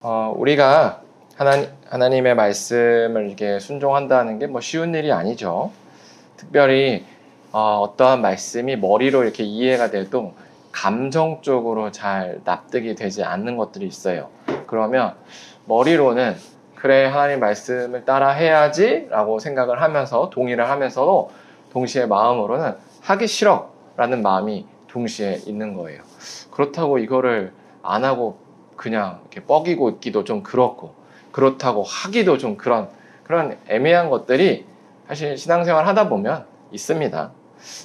우리가 하나님의 말씀을 이렇게 순종한다는 게 뭐 쉬운 일이 아니죠. 특별히 어떠한 말씀이 머리로 이렇게 이해가 돼도 감정적으로 잘 납득이 되지 않는 것들이 있어요. 그러면 머리로는 그래, 하나님 말씀을 따라 해야지 라고 생각을 하면서 동의를 하면서도 동시에 마음으로는 하기 싫어 라는 마음이 동시에 있는 거예요. 그렇다고 이거를 안 하고 그냥 이렇게 뻐기고 있기도 좀 그렇고, 그렇다고 하기도 좀 그런 애매한 것들이 사실 신앙생활 하다 보면 있습니다.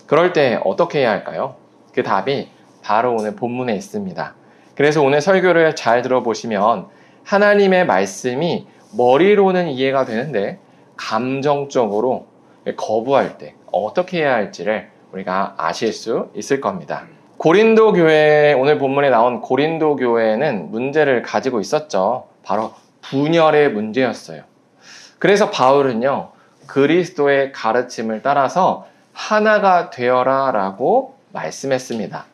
그럴 때 어떻게 해야 할까요? 그 답이 바로 오늘 본문에 있습니다. 그래서 오늘 설교를 잘 들어보시면 하나님의 말씀이 머리로는 이해가 되는데 감정적으로 거부할 때 어떻게 해야 할지를 우리가 아실 수 있을 겁니다. 고린도 교회, 오늘 본문에 나온 고린도 교회는 문제를 가지고 있었죠. 바로 분열의 문제였어요. 그래서 바울은요, 그리스도의 가르침을 따라서 하나가 되어라 라고 말씀했습니다.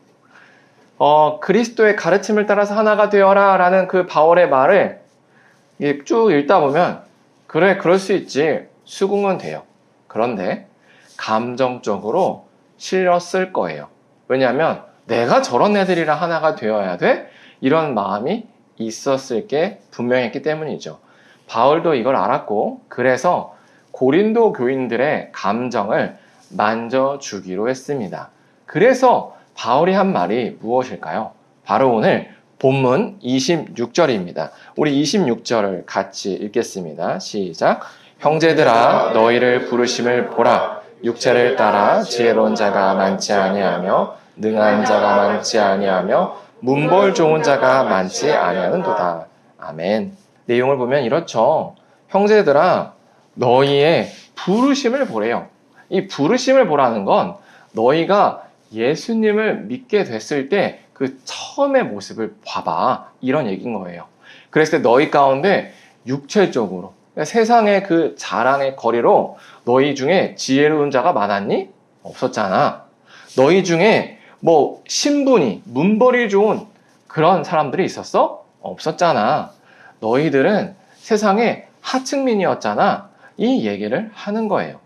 그리스도의 가르침을 따라서 하나가 되어라 라는 그 바울의 말을 쭉 읽다 보면 그래, 그럴 수 있지, 수긍은 돼요. 그런데 감정적으로 실렸을 거예요. 왜냐하면 내가 저런 애들이랑 하나가 되어야 돼? 이런 마음이 있었을 게 분명했기 때문이죠. 바울도 이걸 알았고, 그래서 고린도 교인들의 감정을 만져주기로 했습니다. 그래서 바울이 한 말이 무엇일까요? 바로 오늘 본문 26절입니다. 우리 26절을 같이 읽겠습니다. 시작. 형제들아, 너희를 부르심을 보라. 육체를 따라 지혜로운 자가 많지 아니하며 능한 자가 많지 아니하며 문벌 좋은 자가 많지 아니하는도다. 아멘. 내용을 보면 이렇죠. 형제들아, 너희의 부르심을 보래요. 이 부르심을 보라는 건 너희가 예수님을 믿게 됐을 때 그 처음의 모습을 봐봐, 이런 얘기인 거예요. 그랬을 때 너희 가운데 육체적으로, 그러니까 세상의 그 자랑의 거리로 너희 중에 지혜로운 자가 많았니? 없었잖아. 너희 중에 뭐 신분이, 문벌이 좋은 그런 사람들이 있었어? 없었잖아. 너희들은 세상의 하층민이었잖아. 이 얘기를 하는 거예요.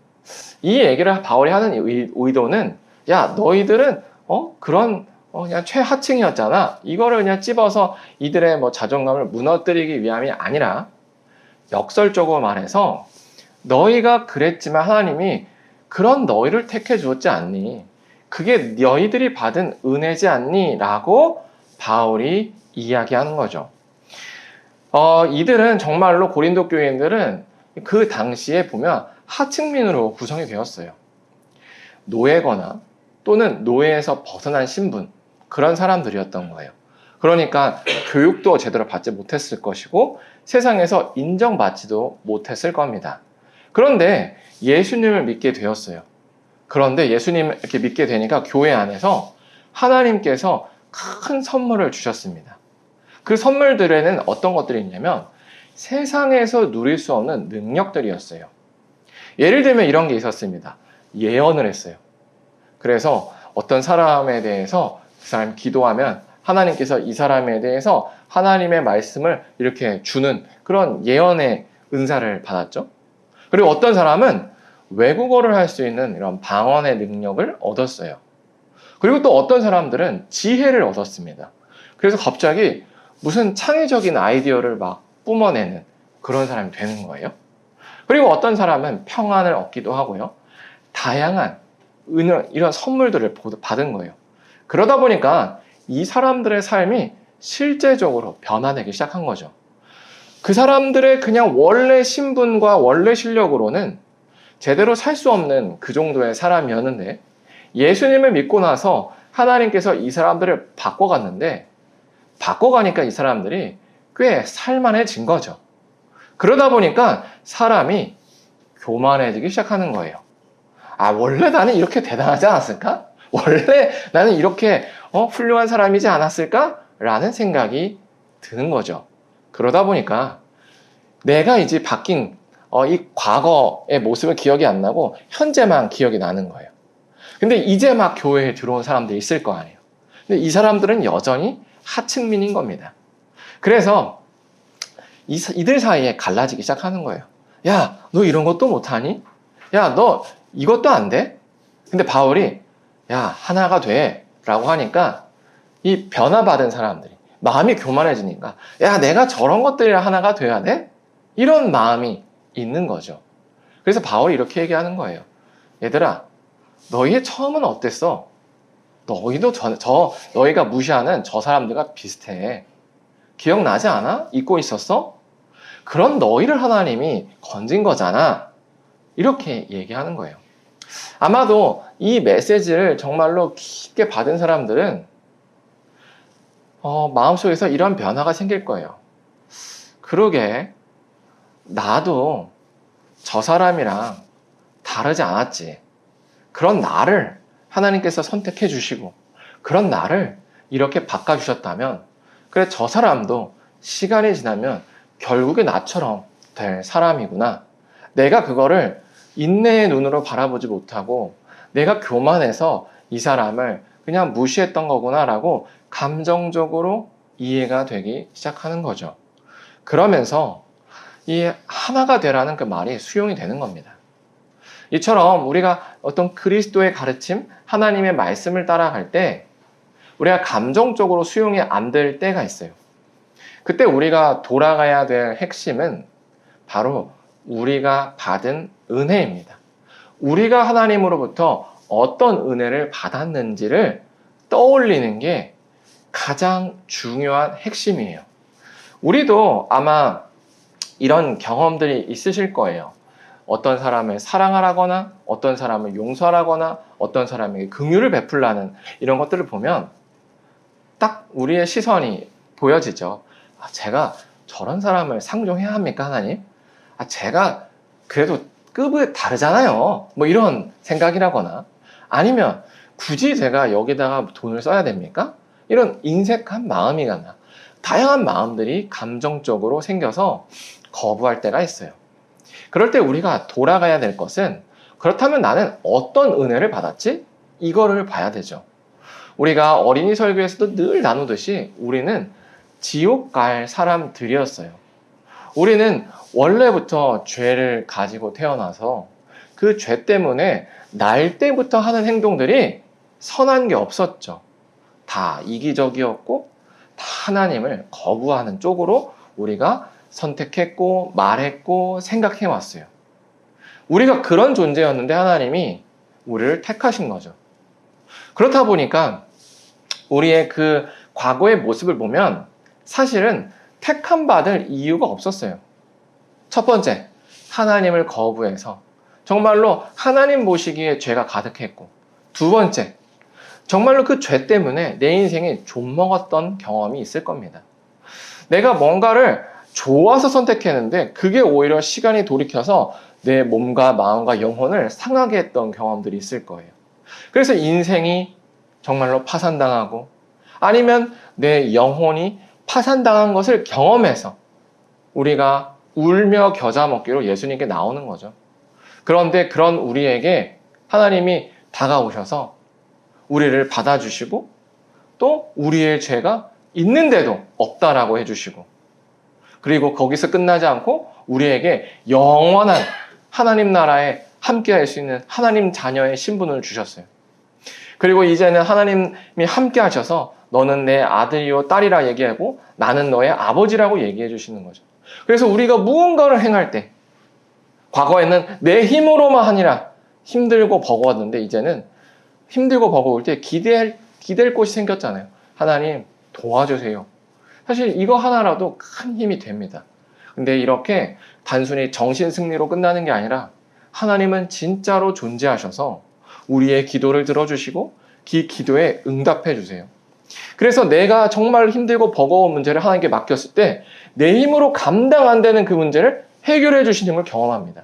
이 얘기를 바울이 하는 의도는, 야, 너희들은 그런 그냥 최하층이었잖아. 이거를 그냥 찝어서 이들의 뭐 자존감을 무너뜨리기 위함이 아니라, 역설적으로 말해서 너희가 그랬지만 하나님이 그런 너희를 택해 주었지 않니? 그게 너희들이 받은 은혜지 않니? 라고 바울이 이야기하는 거죠. 이들은 정말로 고린도 교인들은 그 당시에 보면 하층민으로 구성이 되었어요. 노예거나 또는 노예에서 벗어난 신분, 그런 사람들이었던 거예요. 그러니까 교육도 제대로 받지 못했을 것이고 세상에서 인정받지도 못했을 겁니다. 그런데 예수님을 믿게 되었어요. 그런데 예수님을 이렇게 믿게 되니까 교회 안에서 하나님께서 큰 선물을 주셨습니다. 그 선물들에는 어떤 것들이 있냐면 세상에서 누릴 수 없는 능력들이었어요. 예를 들면 이런 게 있었습니다. 예언을 했어요. 그래서 어떤 사람에 대해서 그 사람이 기도하면 하나님께서 이 사람에 대해서 하나님의 말씀을 이렇게 주는 그런 예언의 은사를 받았죠. 그리고 어떤 사람은 외국어를 할 수 있는 이런 방언의 능력을 얻었어요. 그리고 또 어떤 사람들은 지혜를 얻었습니다. 그래서 갑자기 무슨 창의적인 아이디어를 막 뿜어내는 그런 사람이 되는 거예요. 그리고 어떤 사람은 평안을 얻기도 하고요. 다양한 이런 선물들을 받은 거예요. 그러다 보니까 이 사람들의 삶이 실제적으로 변화되기 시작한 거죠. 그 사람들의 그냥 원래 신분과 원래 실력으로는 제대로 살 수 없는 그 정도의 사람이었는데, 예수님을 믿고 나서 하나님께서 이 사람들을 바꿔가니까 이 사람들이 꽤 살만해진 거죠. 그러다 보니까 사람이 교만해지기 시작하는 거예요. 원래 나는 이렇게 대단하지 않았을까? 원래 나는 이렇게 훌륭한 사람이지 않았을까? 라는 생각이 드는 거죠. 그러다 보니까 내가 이제 바뀐 이 과거의 모습을 기억이 안 나고 현재만 기억이 나는 거예요. 근데 이제 막 교회에 들어온 사람들이 있을 거 아니에요. 근데 이 사람들은 여전히 하층민인 겁니다. 그래서 이들 사이에 갈라지기 시작하는 거예요. 야, 너 이런 것도 못하니? 야, 너 이것도 안 돼? 근데 바울이 야, 하나가 돼 라고 하니까 이 변화받은 사람들이 마음이 교만해지니까 야, 내가 저런 것들이랑 하나가 돼야 돼? 이런 마음이 있는 거죠. 그래서 바울이 이렇게 얘기하는 거예요. 얘들아, 너희의 처음은 어땠어? 너희도 너희가 무시하는 저 사람들과 비슷해. 기억나지 않아? 잊고 있었어? 그런 너희를 하나님이 건진 거잖아. 이렇게 얘기하는 거예요. 아마도 이 메시지를 정말로 깊게 받은 사람들은 마음속에서 이런 변화가 생길 거예요. 그러게, 나도 저 사람이랑 다르지 않았지. 그런 나를 하나님께서 선택해 주시고 그런 나를 이렇게 바꿔주셨다면 그래, 저 사람도 시간이 지나면 결국에 나처럼 될 사람이구나. 내가 그거를 인내의 눈으로 바라보지 못하고 내가 교만해서 이 사람을 그냥 무시했던 거구나라고 감정적으로 이해가 되기 시작하는 거죠. 그러면서 이 하나가 되라는 그 말이 수용이 되는 겁니다. 이처럼 우리가 어떤 그리스도의 가르침, 하나님의 말씀을 따라갈 때 우리가 감정적으로 수용이 안 될 때가 있어요. 그때 우리가 돌아가야 될 핵심은 바로 우리가 받은 은혜입니다. 우리가 하나님으로부터 어떤 은혜를 받았는지를 떠올리는 게 가장 중요한 핵심이에요. 우리도 아마 이런 경험들이 있으실 거예요. 어떤 사람을 사랑하라거나 어떤 사람을 용서하라거나 어떤 사람에게 긍휼을 베풀라는 이런 것들을 보면 딱 우리의 시선이 보여지죠. 제가 저런 사람을 상종해야 합니까, 하나님? 제가 그래도 급이 다르잖아요. 뭐 이런 생각이라거나 아니면 굳이 제가 여기다가 돈을 써야 됩니까? 이런 인색한 마음이거나 다양한 마음들이 감정적으로 생겨서 거부할 때가 있어요. 그럴 때 우리가 돌아가야 될 것은 그렇다면 나는 어떤 은혜를 받았지? 이거를 봐야 되죠. 우리가 어린이 설교에서도 늘 나누듯이 우리는 지옥 갈 사람들이었어요. 우리는 원래부터 죄를 가지고 태어나서 그 죄 때문에 날 때부터 하는 행동들이 선한 게 없었죠. 다 이기적이었고 다 하나님을 거부하는 쪽으로 우리가 선택했고 말했고 생각해 왔어요. 우리가 그런 존재였는데 하나님이 우리를 택하신 거죠. 그렇다 보니까 우리의 그 과거의 모습을 보면 사실은 택함 받을 이유가 없었어요. 첫 번째, 하나님을 거부해서 정말로 하나님 보시기에 죄가 가득했고, 두 번째, 정말로 그 죄 때문에 내 인생에 좀먹었던 경험이 있을 겁니다. 내가 뭔가를 좋아서 선택했는데 그게 오히려 시간이 돌이켜서 내 몸과 마음과 영혼을 상하게 했던 경험들이 있을 거예요. 그래서 인생이 정말로 파산당하고 아니면 내 영혼이 파산당한 것을 경험해서 우리가 울며 겨자 먹기로 예수님께 나오는 거죠. 그런데 그런 우리에게 하나님이 다가오셔서 우리를 받아주시고 또 우리의 죄가 있는데도 없다라고 해주시고 그리고 거기서 끝나지 않고 우리에게 영원한 하나님 나라에 함께 할 수 있는 하나님 자녀의 신분을 주셨어요. 그리고 이제는 하나님이 함께 하셔서 너는 내 아들이요 딸이라 얘기하고 나는 너의 아버지라고 얘기해 주시는 거죠. 그래서 우리가 무언가를 행할 때 과거에는 내 힘으로만 하니라 힘들고 버거웠는데 이제는 힘들고 버거울 때 기댈 곳이 생겼잖아요. 하나님 도와주세요. 사실 이거 하나라도 큰 힘이 됩니다. 근데 이렇게 단순히 정신 승리로 끝나는 게 아니라 하나님은 진짜로 존재하셔서 우리의 기도를 들어주시고 그 기도에 응답해 주세요. 그래서 내가 정말 힘들고 버거운 문제를 하나님께 맡겼을 때 내 힘으로 감당 안 되는 그 문제를 해결해 주시는 걸 경험합니다.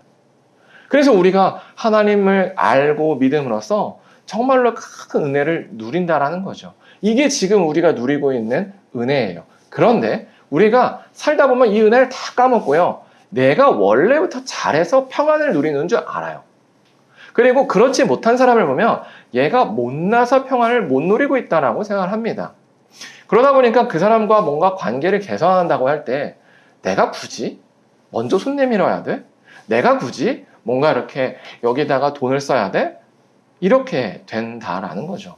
그래서 우리가 하나님을 알고 믿음으로써 정말로 큰 은혜를 누린다라는 거죠. 이게 지금 우리가 누리고 있는 은혜예요. 그런데 우리가 살다 보면 이 은혜를 다 까먹고요. 내가 원래부터 잘해서 평안을 누리는 줄 알아요. 그리고 그렇지 못한 사람을 보면 얘가 못나서 평안을 못 누리고 있다라고 생각을 합니다. 그러다 보니까 그 사람과 뭔가 관계를 개선한다고 할 때 내가 굳이 먼저 손 내밀어야 돼? 내가 굳이 뭔가 이렇게 여기다가 돈을 써야 돼? 이렇게 된다라는 거죠.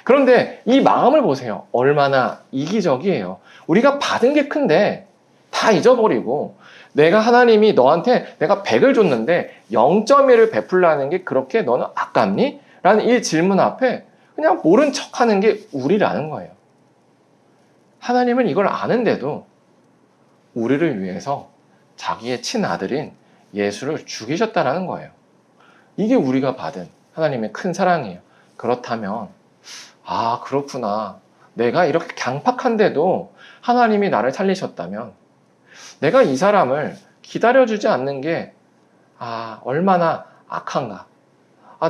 그런데 이 마음을 보세요. 얼마나 이기적이에요. 우리가 받은 게 큰데 다 잊어버리고 내가 하나님이 너한테 내가 100을 줬는데 0.1을 베풀라는 게 그렇게 너는 아깝니? 라는 이 질문 앞에 그냥 모른 척하는 게 우리라는 거예요. 하나님은 이걸 아는데도 우리를 위해서 자기의 친아들인 예수를 죽이셨다라는 거예요. 이게 우리가 받은 하나님의 큰 사랑이에요. 그렇다면 아 그렇구나. 내가 이렇게 강팍한데도 하나님이 나를 살리셨다면 내가 이 사람을 기다려주지 않는 게 얼마나 악한가.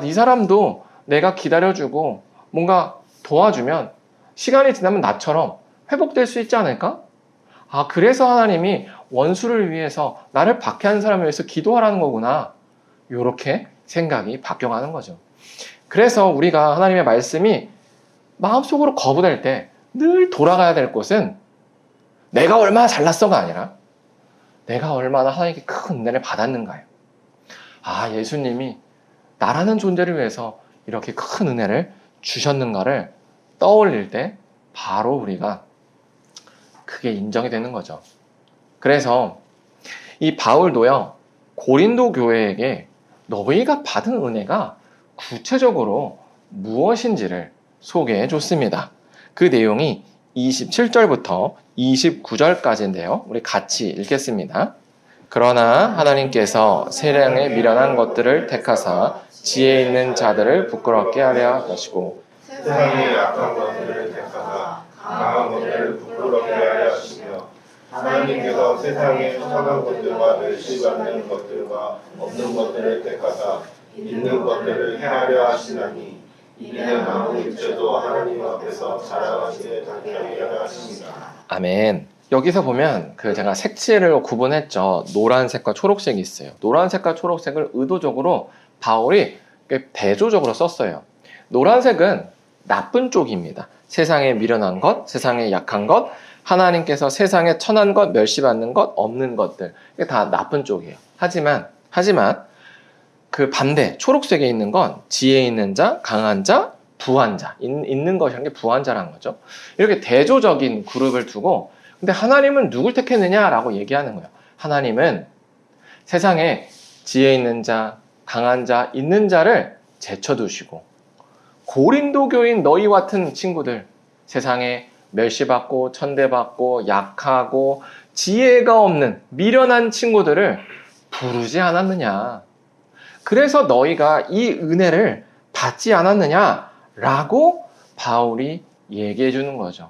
이 사람도 내가 기다려주고 뭔가 도와주면 시간이 지나면 나처럼 회복될 수 있지 않을까? 그래서 하나님이 원수를 위해서 나를 박해하는 사람을 위해서 기도하라는 거구나. 이렇게 생각이 바뀌어가는 거죠. 그래서 우리가 하나님의 말씀이 마음속으로 거부될 때 늘 돌아가야 될 곳은 내가 얼마나 잘났어가 아니라 내가 얼마나 하나님께 큰 은혜를 받았는가요. 예수님이 나라는 존재를 위해서 이렇게 큰 은혜를 주셨는가를 떠올릴 때 바로 우리가 그게 인정이 되는 거죠. 그래서 이 바울도요, 고린도 교회에게 너희가 받은 은혜가 구체적으로 무엇인지를 소개해 줬습니다. 그 내용이 27절부터 29절까지인데요. 우리 같이 읽겠습니다. 그러나 하나님께서 세상에 미련한 것들을 택하사 지혜 있는 자들을 부끄럽게 하려 하시고 세상에 약한 것들을 택하사 강한 것들을 부끄럽게 하려 하시며 하나님께서 세상에 선한 것들과 멸시받는 것들과 없는 것들을 택하사 있는 것들을 해하려 하시나니 이는 아무 육체도 하나님 앞에서 자랑하시되 닦게 하려 하십니다. 아멘. 여기서 보면 제가 색칠을 구분했죠. 노란색과 초록색이 있어요. 노란색과 초록색을 의도적으로 바울이 대조적으로 썼어요. 노란색은 나쁜 쪽입니다. 세상에 미련한 것, 세상에 약한 것, 하나님께서 세상에 천한 것, 멸시받는 것, 없는 것들. 이게 다 나쁜 쪽이에요. 하지만 그 반대, 초록색에 있는 건 지혜 있는 자, 강한 자, 부한 자. 있는 것이라는 게 부한 자라는 거죠. 이렇게 대조적인 그룹을 두고 근데 하나님은 누굴 택했느냐라고 얘기하는 거예요. 하나님은 세상에 지혜 있는 자, 강한 자, 있는 자를 제쳐두시고 고린도 교인 너희 같은 친구들 세상에 멸시받고 천대받고 약하고 지혜가 없는 미련한 친구들을 부르지 않았느냐. 그래서 너희가 이 은혜를 받지 않았느냐라고 바울이 얘기해 주는 거죠.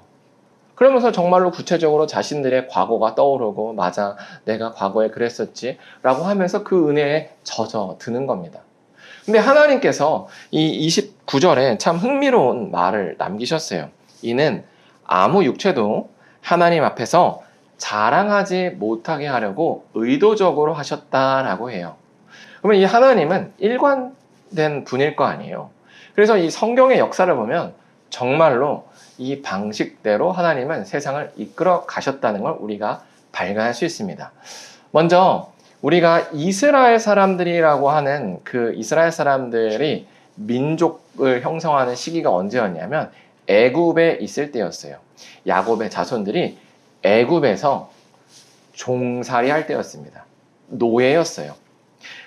그러면서 정말로 구체적으로 자신들의 과거가 떠오르고 맞아 내가 과거에 그랬었지 라고 하면서 그 은혜에 젖어드는 겁니다. 근데 하나님께서 이 29절에 참 흥미로운 말을 남기셨어요. 이는 아무 육체도 하나님 앞에서 자랑하지 못하게 하려고 의도적으로 하셨다라고 해요. 그러면 이 하나님은 일관된 분일 거 아니에요. 그래서 이 성경의 역사를 보면 정말로 이 방식대로 하나님은 세상을 이끌어 가셨다는 걸 우리가 발견할 수 있습니다. 먼저 우리가 이스라엘 사람들이라고 하는 그 이스라엘 사람들이 민족을 형성하는 시기가 언제였냐면 애굽에 있을 때였어요. 야곱의 자손들이 애굽에서 종살이 할 때였습니다. 노예였어요.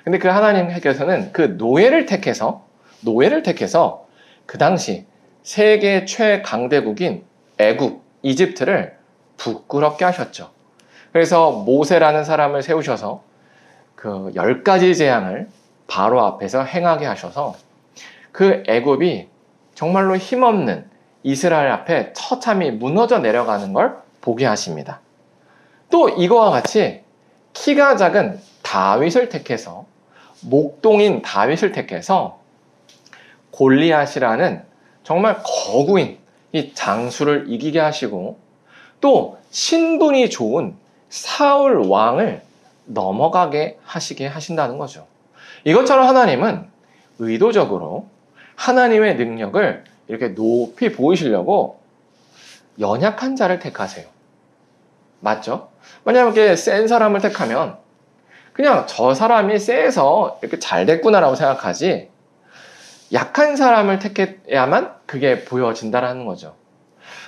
근데 그 하나님께서는 그 노예를 택해서 그 당시 세계 최강대국인 애굽, 이집트를 부끄럽게 하셨죠. 그래서 모세라는 사람을 세우셔서 그 10가지 재앙을 바로 앞에서 행하게 하셔서 그 애굽이 정말로 힘없는 이스라엘 앞에 처참히 무너져 내려가는 걸 보게 하십니다. 또 이거와 같이 키가 작은 다윗을 택해서 목동인 다윗을 택해서 골리앗이라는 정말 거구인 이 장수를 이기게 하시고 또 신분이 좋은 사울 왕을 넘어가게 하시게 하신다는 거죠. 이것처럼 하나님은 의도적으로 하나님의 능력을 이렇게 높이 보이시려고 연약한 자를 택하세요. 맞죠? 만약에 센 사람을 택하면 그냥 저 사람이 세서 이렇게 잘 됐구나라고 생각하지, 약한 사람을 택해야만 그게 보여진다라는 거죠.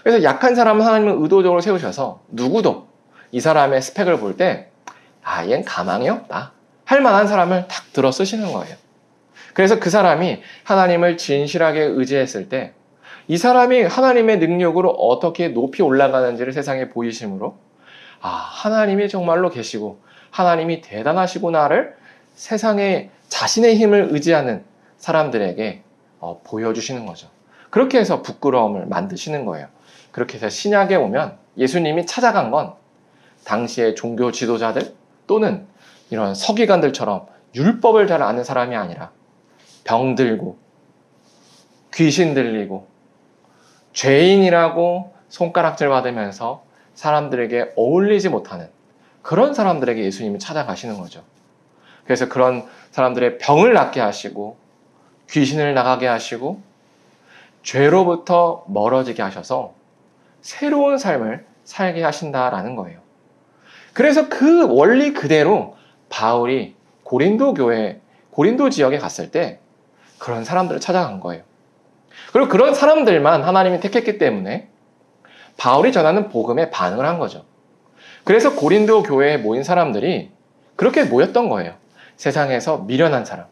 그래서 약한 사람은 하나님은 의도적으로 세우셔서 누구도 이 사람의 스펙을 볼 때, 아, 얜 가망이 없다 할 만한 사람을 탁 들어 쓰시는 거예요. 그래서 그 사람이 하나님을 진실하게 의지했을 때 이 사람이 하나님의 능력으로 어떻게 높이 올라가는지를 세상에 보이심으로, 아, 하나님이 정말로 계시고 하나님이 대단하시구나를 세상에 자신의 힘을 의지하는 사람들에게 보여주시는 거죠. 그렇게 해서 부끄러움을 만드시는 거예요. 그렇게 해서 신약에 오면 예수님이 찾아간 건 당시의 종교 지도자들 또는 이런 서기관들처럼 율법을 잘 아는 사람이 아니라 병들고 귀신 들리고 죄인이라고 손가락질 받으면서 사람들에게 어울리지 못하는 그런 사람들에게 예수님이 찾아가시는 거죠. 그래서 그런 사람들의 병을 낫게 하시고 귀신을 나가게 하시고 죄로부터 멀어지게 하셔서 새로운 삶을 살게 하신다라는 거예요. 그래서 그 원리 그대로 바울이 고린도 지역에 갔을 때 그런 사람들을 찾아간 거예요. 그리고 그런 사람들만 하나님이 택했기 때문에 바울이 전하는 복음에 반응을 한 거죠. 그래서 고린도 교회에 모인 사람들이 그렇게 모였던 거예요. 세상에서 미련한 사람,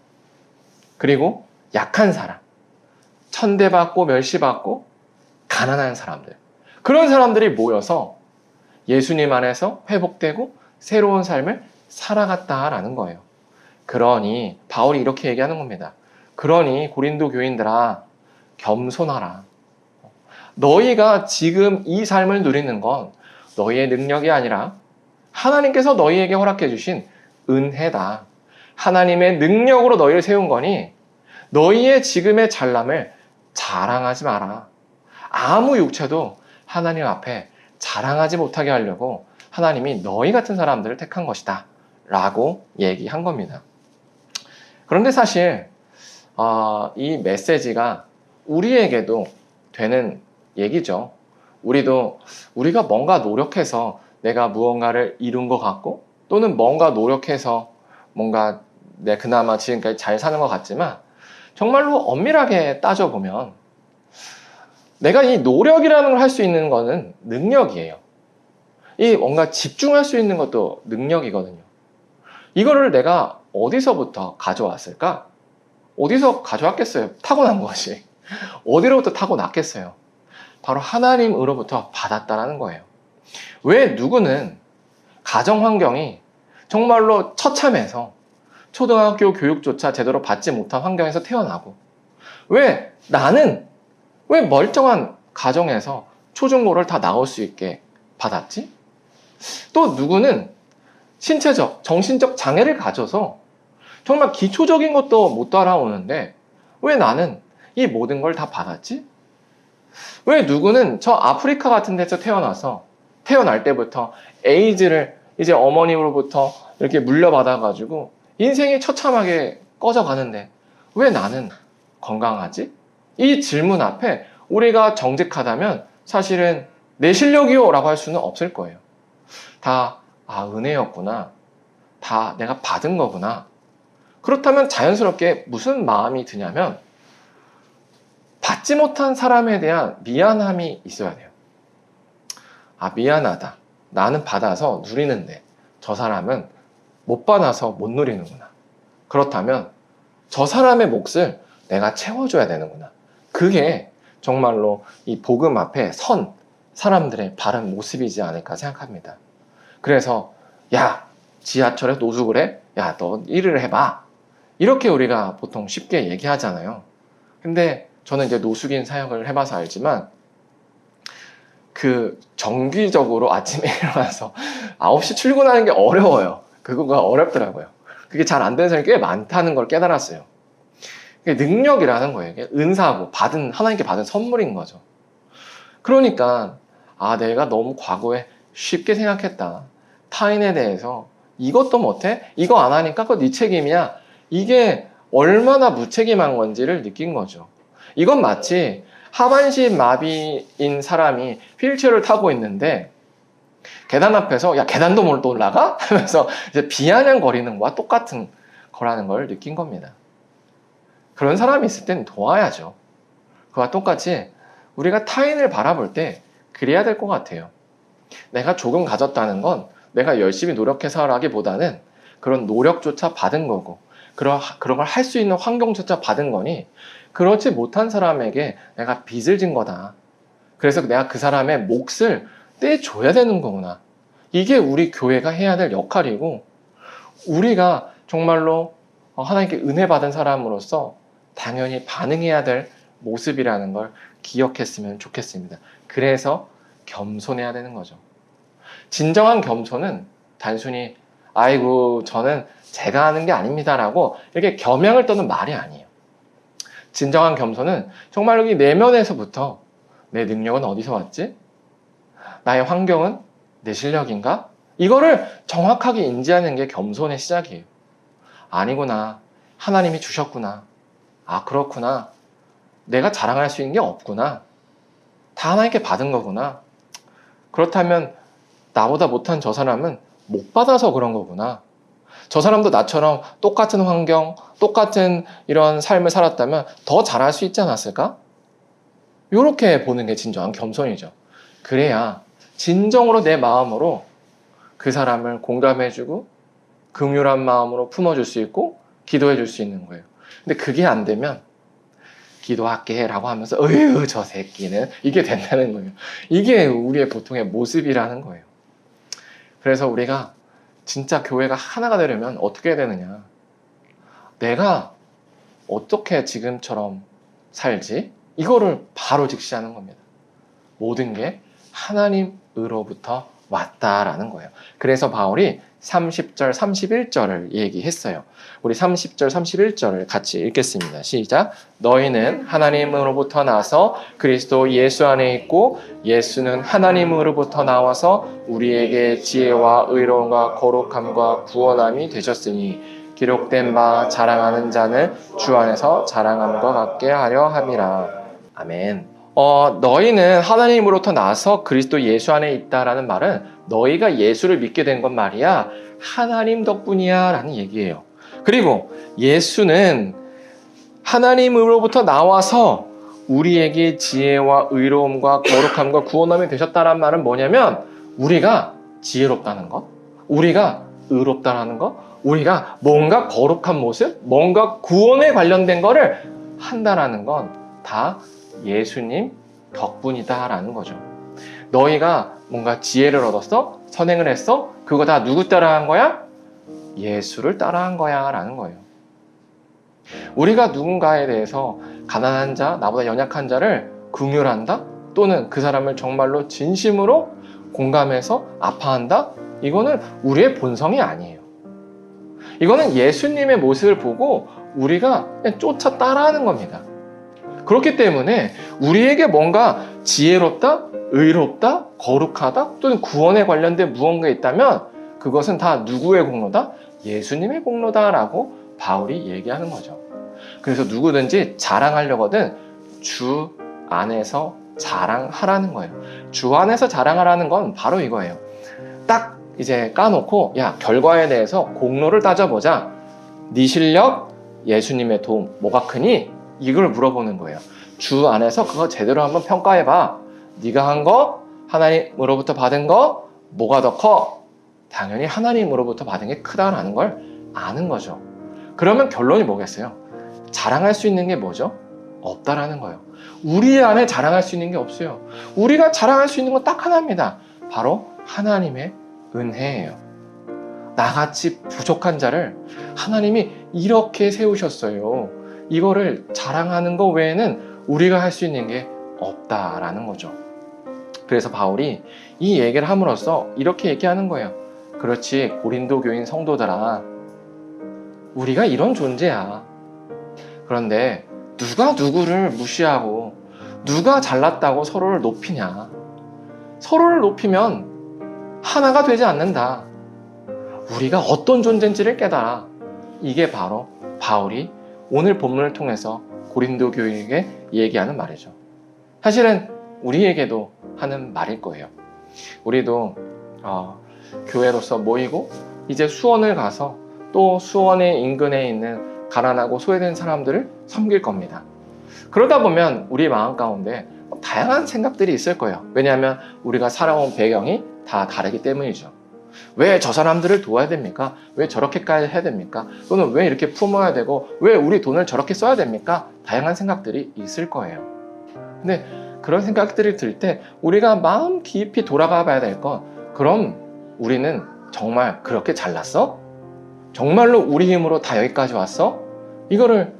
그리고 약한 사람, 천대받고 멸시받고 가난한 사람들, 그런 사람들이 모여서 예수님 안에서 회복되고 새로운 삶을 살아갔다라는 거예요. 그러니 바울이 이렇게 얘기하는 겁니다. 그러니 고린도 교인들아, 겸손하라. 너희가 지금 이 삶을 누리는 건 너희의 능력이 아니라 하나님께서 너희에게 허락해 주신 은혜다. 하나님의 능력으로 너희를 세운 거니 너희의 지금의 잘남을 자랑하지 마라. 아무 육체도 하나님 앞에 자랑하지 못하게 하려고 하나님이 너희 같은 사람들을 택한 것이다 라고 얘기한 겁니다. 그런데 사실 이 메시지가 우리에게도 되는 얘기죠. 우리가 뭔가 노력해서 내가 무언가를 이룬 것 같고 또는 뭔가 노력해서 뭔가 그나마 지금까지 잘 사는 것 같지만 정말로 엄밀하게 따져보면 내가 이 노력이라는 걸 할 수 있는 거는 능력이에요. 이 뭔가 집중할 수 있는 것도 능력이거든요. 이거를 내가 어디서부터 가져왔을까? 어디서 가져왔겠어요? 타고난 것이. 어디로부터 타고났겠어요? 바로 하나님으로부터 받았다라는 거예요. 왜 누구는 가정 환경이 정말로 처참해서 초등학교 교육조차 제대로 받지 못한 환경에서 태어나고, 왜 나는 왜 멀쩡한 가정에서 초중고를 다 나올 수 있게 받았지? 또 누구는 신체적, 정신적 장애를 가져서 정말 기초적인 것도 못 따라오는데 왜 나는 이 모든 걸 다 받았지? 왜 누구는 저 아프리카 같은 데서 태어날 때부터 에이즈를 이제 어머님으로부터 이렇게 물려받아가지고 인생이 처참하게 꺼져가는데 왜 나는 건강하지? 이 질문 앞에 우리가 정직하다면 사실은 내 실력이요 라고 할 수는 없을 거예요. 다 은혜였구나. 다 내가 받은 거구나. 그렇다면 자연스럽게 무슨 마음이 드냐면 받지 못한 사람에 대한 미안함이 있어야 돼요. 미안하다. 나는 받아서 누리는데 저 사람은 못 받아서 못 누리는구나. 그렇다면 저 사람의 몫을 내가 채워줘야 되는구나. 그게 정말로 이 복음 앞에 선 사람들의 바른 모습이지 않을까 생각합니다. 그래서 야, 지하철에 노숙을 해? 야, 너 일을 해봐. 이렇게 우리가 보통 쉽게 얘기하잖아요. 근데 저는 이제 노숙인 사역을 해봐서 알지만 그 정기적으로 아침에 일어나서 9시 출근하는 게 어려워요. 그거가 어렵더라고요. 그게 잘 안 되는 사람이 꽤 많다는 걸 깨달았어요. 그게 능력이라는 거예요. 이게 은사고 하나님께 받은 선물인 거죠. 그러니까 내가 너무 과거에 쉽게 생각했다. 타인에 대해서 이것도 못해? 이거 안 하니까 그거 네 책임이야. 이게 얼마나 무책임한 건지를 느낀 거죠. 이건 마치 하반신 마비인 사람이 휠체어를 타고 있는데 계단 앞에서 야 계단도 뭘 또 올라가? 하면서 이제 비아냥거리는 거와 똑같은 거라는 걸 느낀 겁니다. 그런 사람이 있을 땐 도와야죠. 그와 똑같이 우리가 타인을 바라볼 때 그래야 될 것 같아요. 내가 조금 가졌다는 건 내가 열심히 노력해서 하기보다는 그런 노력조차 받은 거고 그런 걸 할 수 있는 환경조차 받은 거니 그렇지 못한 사람에게 내가 빚을 진 거다. 그래서 내가 그 사람의 몫을 떼줘야 되는 거구나. 이게 우리 교회가 해야 될 역할이고 우리가 정말로 하나님께 은혜 받은 사람으로서 당연히 반응해야 될 모습이라는 걸 기억했으면 좋겠습니다. 그래서 겸손해야 되는 거죠. 진정한 겸손은 단순히 아이고 저는 제가 하는 게 아닙니다라고 이렇게 겸양을 떠는 말이 아니에요. 진정한 겸손은 정말 여기 내면에서부터 내 능력은 어디서 왔지? 나의 환경은 내 실력인가? 이거를 정확하게 인지하는 게 겸손의 시작이에요. 아니구나. 하나님이 주셨구나. 아 그렇구나. 내가 자랑할 수 있는 게 없구나. 다 하나님께 받은 거구나. 그렇다면 나보다 못한 저 사람은 못 받아서 그런 거구나. 저 사람도 나처럼 똑같은 환경, 똑같은 이런 삶을 살았다면 더 잘할 수 있지 않았을까? 이렇게 보는 게 진정한 겸손이죠. 그래야 진정으로 내 마음으로 그 사람을 공감해주고 긍휼한 마음으로 품어줄 수 있고 기도해줄 수 있는 거예요. 근데 그게 안 되면 기도할게 라고 하면서 어휴 저 새끼는 이게 된다는 거예요. 이게 우리의 보통의 모습이라는 거예요. 그래서 우리가 진짜 교회가 하나가 되려면 어떻게 해야 되느냐. 내가 어떻게 지금처럼 살지? 이거를 바로 직시하는 겁니다. 모든 게 하나님으로부터 왔다라는 거예요. 그래서 바울이 30절, 31절을 얘기했어요. 우리 30절, 31절을 같이 읽겠습니다. 시작. 너희는 하나님으로부터 나서 그리스도 예수 안에 있고 예수는 하나님으로부터 나와서 우리에게 지혜와 의로움과 거룩함과 구원함이 되셨으니 기록된 바 자랑하는 자는 주 안에서 자랑함과 같게 하려 함이라. 아멘. 너희는 하나님으로부터 나서 그리스도 예수 안에 있다라는 말은 너희가 예수를 믿게 된 건 말이야 하나님 덕분이야 라는 얘기예요. 그리고 예수는 하나님으로부터 나와서 우리에게 지혜와 의로움과 거룩함과 구원함이 되셨다는 말은 뭐냐면 우리가 지혜롭다는 것, 우리가 의롭다는 것, 우리가 뭔가 거룩한 모습, 뭔가 구원에 관련된 거를 한다라는 건 다 예수님 덕분이다라는 거죠. 너희가 뭔가 지혜를 얻었어? 선행을 했어? 그거 다 누구 따라한 거야? 예수를 따라한 거야 라는 거예요. 우리가 누군가에 대해서 가난한 자, 나보다 연약한 자를 긍휼한다? 또는 그 사람을 정말로 진심으로 공감해서 아파한다? 이거는 우리의 본성이 아니에요. 이거는 예수님의 모습을 보고 우리가 그냥 쫓아 따라하는 겁니다. 그렇기 때문에 우리에게 뭔가 지혜롭다, 의롭다, 거룩하다 또는 구원에 관련된 무언가 있다면 그것은 다 누구의 공로다? 예수님의 공로다라고 바울이 얘기하는 거죠. 그래서 누구든지 자랑하려거든 주 안에서 자랑하라는 거예요. 주 안에서 자랑하라는 건 바로 이거예요. 딱 이제 까놓고 야 결과에 대해서 공로를 따져보자. 네 실력, 예수님의 도움 뭐가 크니? 이걸 물어보는 거예요. 주 안에서 그거 제대로 한번 평가해봐. 네가 한 거, 하나님으로부터 받은 거 뭐가 더 커? 당연히 하나님으로부터 받은 게 크다라는 걸 아는 거죠. 그러면 결론이 뭐겠어요? 자랑할 수 있는 게 뭐죠? 없다라는 거예요. 우리 안에 자랑할 수 있는 게 없어요. 우리가 자랑할 수 있는 건 딱 하나입니다. 바로 하나님의 은혜예요. 나같이 부족한 자를 하나님이 이렇게 세우셨어요. 이거를 자랑하는 것 외에는 우리가 할 수 있는 게 없다라는 거죠. 그래서 바울이 이 얘기를 함으로써 이렇게 얘기하는 거예요. 그렇지 고린도 교인 성도들아, 우리가 이런 존재야. 그런데 누가 누구를 무시하고 누가 잘났다고 서로를 높이냐. 서로를 높이면 하나가 되지 않는다. 우리가 어떤 존재인지를 깨달아. 이게 바로 바울이 오늘 본문을 통해서 고린도 교인에게 얘기하는 말이죠. 사실은 우리에게도 하는 말일 거예요. 우리도 교회로서 모이고 이제 수원을 가서 또 수원의 인근에 있는 가난하고 소외된 사람들을 섬길 겁니다. 그러다 보면 우리 마음 가운데 다양한 생각들이 있을 거예요. 왜냐하면 우리가 살아온 배경이 다 다르기 때문이죠. 왜 저 사람들을 도와야 됩니까? 왜 저렇게까지 해야 됩니까? 또는 왜 이렇게 품어야 되고 왜 우리 돈을 저렇게 써야 됩니까? 다양한 생각들이 있을 거예요. 근데 그런 생각들이 들 때 우리가 마음 깊이 돌아가 봐야 될 건, 그럼 우리는 정말 그렇게 잘났어? 정말로 우리 힘으로 다 여기까지 왔어? 이거를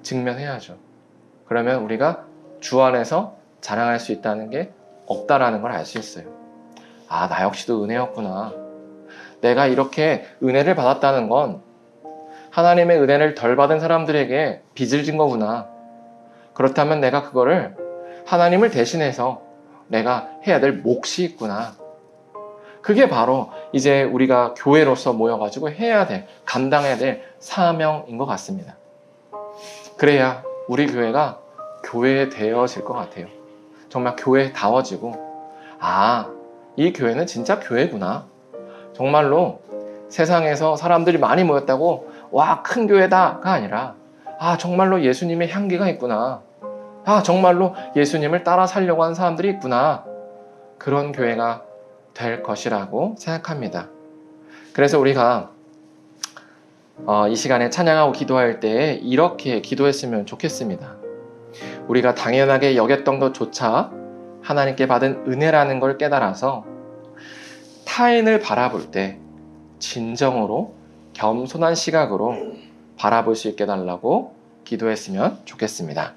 직면해야죠. 그러면 우리가 주 안에서 자랑할 수 있다는 게 없다라는 걸 알 수 있어요. 나 역시도 은혜였구나. 내가 이렇게 은혜를 받았다는 건 하나님의 은혜를 덜 받은 사람들에게 빚을 진 거구나. 그렇다면 내가 그거를 하나님을 대신해서 내가 해야 될 몫이 있구나. 그게 바로 이제 우리가 교회로서 모여가지고 해야 될, 감당해야 될 사명인 것 같습니다. 그래야 우리 교회가 교회되어질 것 같아요. 정말 교회다워지고, 이 교회는 진짜 교회구나. 정말로 세상에서 사람들이 많이 모였다고 와, 큰 교회다가 아니라 정말로 예수님의 향기가 있구나. 정말로 예수님을 따라 살려고 하는 사람들이 있구나. 그런 교회가 될 것이라고 생각합니다. 그래서 우리가 이 시간에 찬양하고 기도할 때 이렇게 기도했으면 좋겠습니다. 우리가 당연하게 여겼던 것조차 하나님께 받은 은혜라는 걸 깨달아서 타인을 바라볼 때 진정으로 겸손한 시각으로 바라볼 수 있게 해달라고 기도했으면 좋겠습니다.